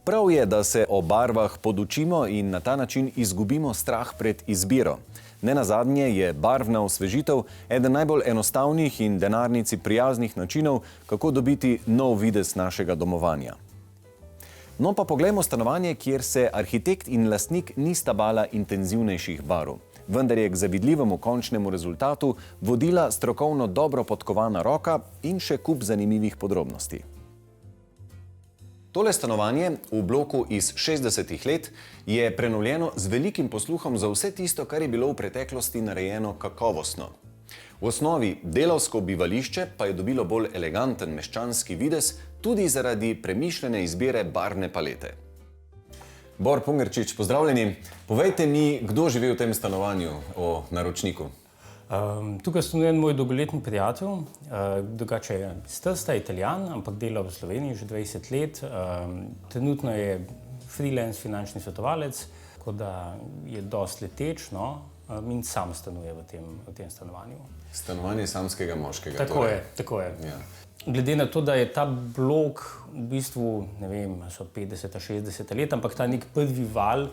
Prav je, da se o barvah podučimo in na ta način izgubimo strah pred izbiro. Nenazadnje je barvna osvežitev eden najbolj enostavnih in denarnici prijaznih načinov, kako dobiti nov videz našega domovanja. No pa poglejmo stanovanje, kjer se arhitekt in lastnik nista bala intenzivnejših barv. Vendar je k zavidljivemu končnemu rezultatu vodila strokovno dobro podkovana roka in še kup zanimivih podrobnosti. Tole stanovanje v bloku iz 60-ih let je prenovljeno z velikim posluhom za vse tisto, kar je bilo v preteklosti narejeno kakovostno. V osnovi delavsko bivališče pa je dobilo bolj eleganten meščanski videz tudi zaradi premišljene izbire barvne palete. Bor Pungarčič, pozdravljeni. Povejte mi, kdo živi v tem stanovanju, o naročniku? Tukaj stanuje moj dolgoletni prijatelj, drugače je strsta Italijan, ampak dela v Sloveniji že 20 let. Trenutno je freelance finančni svetovalec, tako da je dosti leteč, in sam stanuje v tem stanovanju. Stanovanje samskega moškega. Tako je. Ja. Glede na to, da je ta blok v bistvu, ne vem, so 50-60 let, ampak ta nek prvi val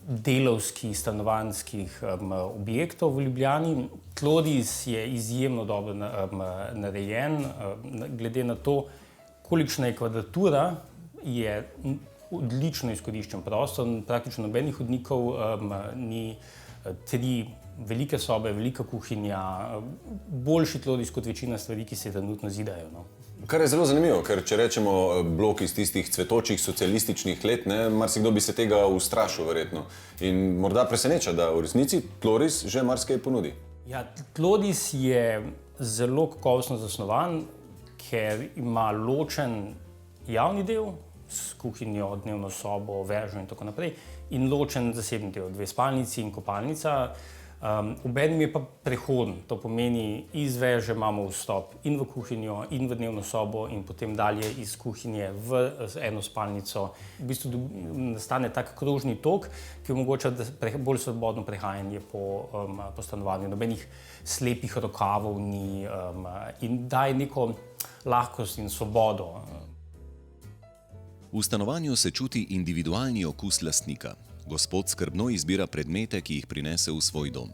delavskih stanovanjskih objektov v Ljubljani. Tlodis je izjemno dobro narejen, glede na to, kolikšna je kvadratura, je odlično izkoriščen prostor, praktično nobenih hodnikov, ni 3 velike sobe, velika kuhinja, boljši tlodis kot večina stvari, ki se trenutno zidajo. Kar je zelo zanimivo, ker če rečemo blok iz tistih cvetočih socialističnih let, marsikdo bi se tega ustrašil verjetno. In morda preseneča, da v resnici Tloris že marsikaj ponudi. Ja, Tlodis je zelo kakovostno zasnovan, ker ima ločen javni del s kuhinjo, dnevno sobo, vežo in tako naprej, in ločen zasebni del, 2 spalnici in kopalnica. Obenem je pa prehoden, to pomeni, iz veže imamo vstop in v kuhinjo, in v dnevno sobo, in potem dalje iz kuhinje v eno spalnico. V bistvu nastane tak krožni tok, ki omogoča bolj svobodno prehajanje po stanovanju. Nobenih slepih rokavov ni in daje neko lahkost in svobodo. V stanovanju se čuti individualni okus lastnika. Gospod skrbno izbira predmete, ki jih prinese v svoj dom.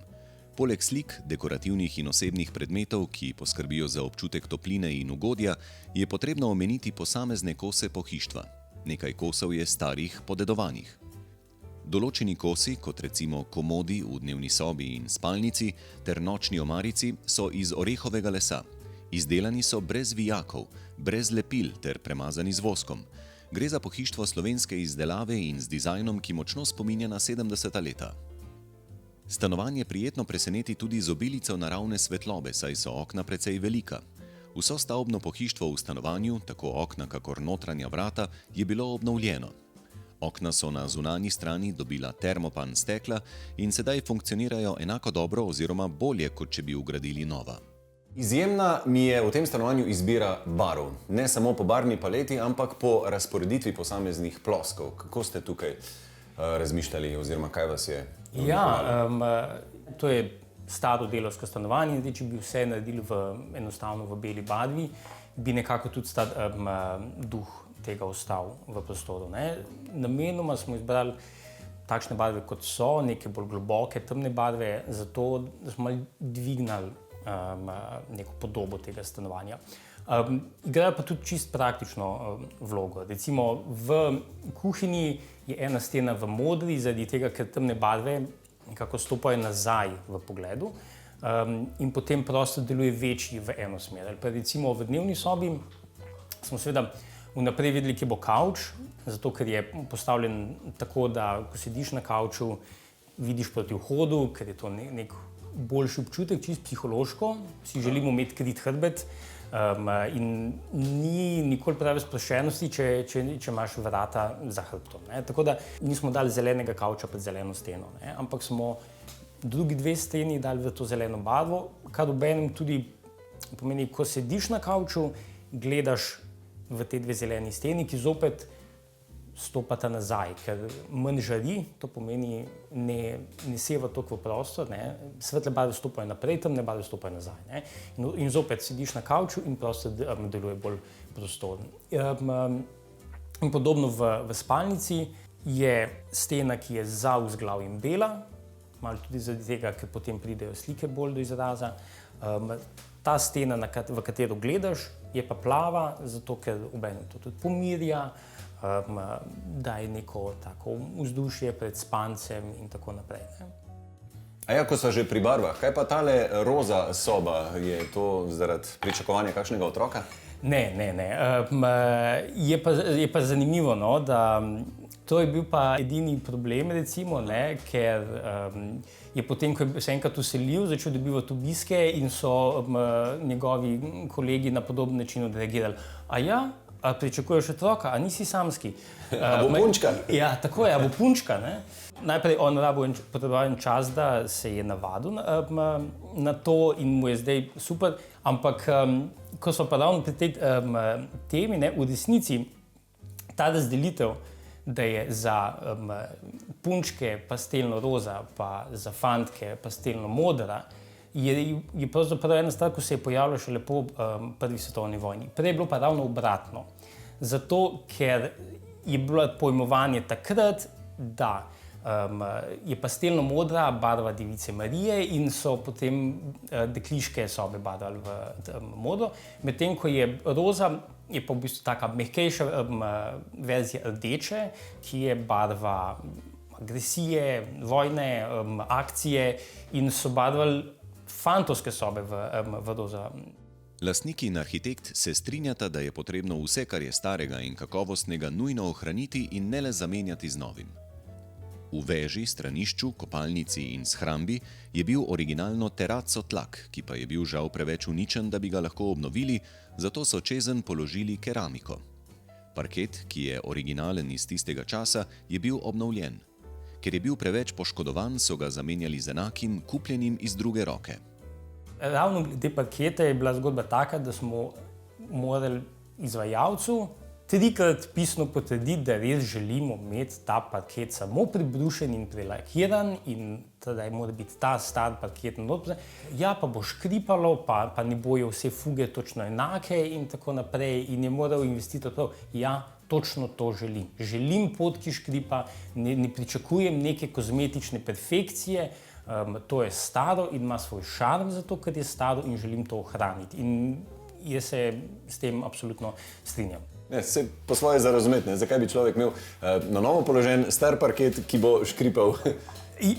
Poleg slik, dekorativnih in osebnih predmetov, ki poskrbijo za občutek topline in ugodja, je potrebno omeniti posamezne kose pohištva. Nekaj kosov je starih, podedovanih. Določeni kosi, kot recimo komodi v dnevni sobi in spalnici ter nočni omarici, so iz orehovega lesa. Izdelani so brez vijakov, brez lepil ter premazani z voskom. Gre za pohištvo slovenske izdelave in z dizajnom, ki močno spominja na 70. leta. Stanovanje prijetno preseneti tudi z obilico naravne svetlobe, saj so okna precej velika. Vso stavbno pohištvo v stanovanju, tako okna kakor notranja vrata, je bilo obnovljeno. Okna so na zunanji strani dobila termopan stekla in sedaj funkcionirajo enako dobro oziroma bolje, kot če bi vgradili nova. Izjemna mi je v tem stanovanju izbira barv. Ne samo po barvni paleti, ampak po razporeditvi posameznih ploskov. Kako ste tukaj razmišljali oziroma kaj vas je? Ja, to je staro delavsko stanovanje. Če bi vse naredili enostavno v beli barvi, bi nekako tudi duh tega ostal v prostoru. Namenoma smo izbrali takšne barve, kot so, neke bolj globoke, temne barve, zato smo malo dvignali neko podobo tega stanovanja. Igrajo pa tudi čisto praktično vlogo. Recimo v kuhinji je ena stena v modri, zaradi tega, ker temne barve nekako stopajo nazaj v pogledu in potem prostor deluje večji v eno smer. Ali pa recimo v dnevni sobi smo seveda vnaprej vedeli, kje bo kavč, zato ker je postavljen tako, da ko sediš na kavču, vidiš proti vhodu, ker je to nek boljši občutek, čisto psihološko, si želimo imeti krit hrbet in ni nikoli prave sproščenosti, če imaš vrata za hrbtom. Tako da nismo dali zelenega kavča pred zeleno steno, ampak smo drugi 2 steni dali v to zeleno barvo, kar obenem tudi pomeni, ko sediš na kavču, gledaš v te 2 zeleni steni, ki zopet stopata nazaj, ker manj žari, to pomeni ne seva toliko v prostor, svetle barve stopajo naprej, temne barve stopajo nazaj. In zopet sediš na kavču in prostor deluje bolj prostoren. In podobno v spalnici je stena, ki je za vzglavjem bela, malo tudi zaradi tega, ker potem pridejo slike bolj do izraza. Ta stena, v katero gledaš, je pa plava, zato ker obenem to tudi pomirja, daje neko tako vzdušje pred spancem in tako naprej. A ja, ko smo že pri barvah, kaj pa tale roza soba? Je to zaradi pričakovanja kakšnega otroka? Ne. Je pa zanimivo, no, da to je bil pa edini problem, recimo, ne, ker je potem, ko je se enkrat vselil, začel dobivati obiske in so njegovi kolegi na podoben način odreagirali. A ja, a pričakuješ otroka, a nisi samski? A bo punčka? Ja, tako je, a bo punčka, ne? Najprej on rabil potreboval čas, da se je navadil na to in mu je zdaj super, ampak ko smo pa ravno pri tej temi, ne, v resnici ta razdelitev, da je za punčke pastelno roza, pa za fantke pastelno modra, je pravzaprav ena stvar, ko se je pojavila šele po prvi svetovni vojni. Prej je bilo pa ravno obratno. Zato, ker je bilo pojmovanje takrat, da je pastelno modra barva Device Marije in so potem dekliške sobe barvali v modro, medtem ko je roza, je pa v bistvu taka mehkejša verzija rdeče, ki je barva agresije, vojne, akcije in so barvali fantovske sobe v roza. Lastnik in arhitekt se strinjata, da je potrebno vse, kar je starega in kakovostnega, nujno ohraniti in ne le zamenjati z novim. V veži, stranišču, kopalnici in shrambi je bil originalno terrazzo tlak, ki pa je bil žal preveč uničen, da bi ga lahko obnovili, zato so čezenj položili keramiko. Parket, ki je originalen iz tistega časa, je bil obnovljen. Ker je bil preveč poškodovan, so ga zamenjali z enakim, kupljenim iz druge roke. Ravno glede parketa je bila zgodba taka, da smo morali izvajalcu trikrat pisno potrditi, da res želimo imeti ta parket samo pribrušen in prelakiran in da mora biti ta star parket noter. Ja, pa bo škripalo, pa ne bojo vse fuge točno enake in tako naprej. In je moral investitor prav, ja, točno to želim. Želim pot, ki škripa, ne pričakujem neke kozmetične perfekcije. To je staro in ima svoj šarm zato, ker je staro in želim to ohraniti. In jaz se s tem absolutno strinjam. Se po svoje za razumeti, zakaj bi človek imel na novo položen star parket, ki bo škripal?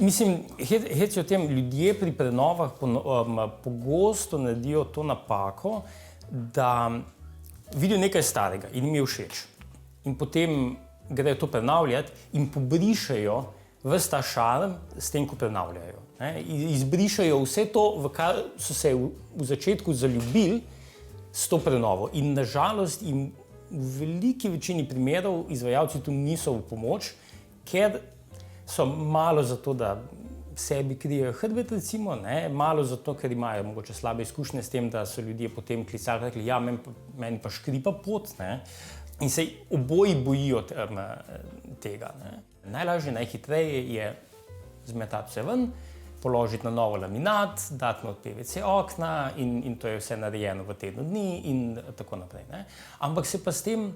Mislim, hec je o tem, ljudje pri prenovah pogosto naredijo to napako, da vidijo nekaj starega in jim je všeč. In potem grejo to prenavljati in pobrišajo ves ta šarm s tem, ko prenavljajo. Izbrišajo vse to, v kar so se v začetku zaljubili s to prenovo. In nažalost jim v veliki večini primerov izvajalci tu niso v pomoč, ker so malo zato, da sebi krijejo hrbet, recimo, malo zato, ker imajo mogoče slabe izkušnje s tem, da so ljudje potem klicali in rekli, ja, meni pa škripa pot, in se oboji bojijo tega. Najlažje, najhitreje je zmetati vse ven, položiti na novo laminat, dati not PVC okna in to je vse narejeno v tednu dni in tako naprej. Ampak se pa s tem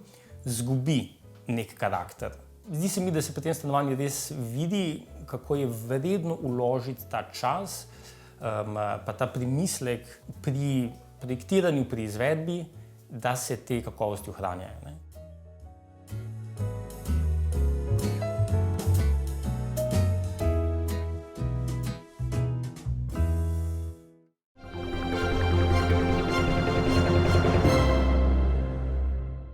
zgubi nek karakter. Zdi se mi, da se pri tem stanovanju res vidi, kako je vredno vložiti ta čas, pa ta premislek pri projektiranju, pri izvedbi, da se te kakovosti ohranjajo.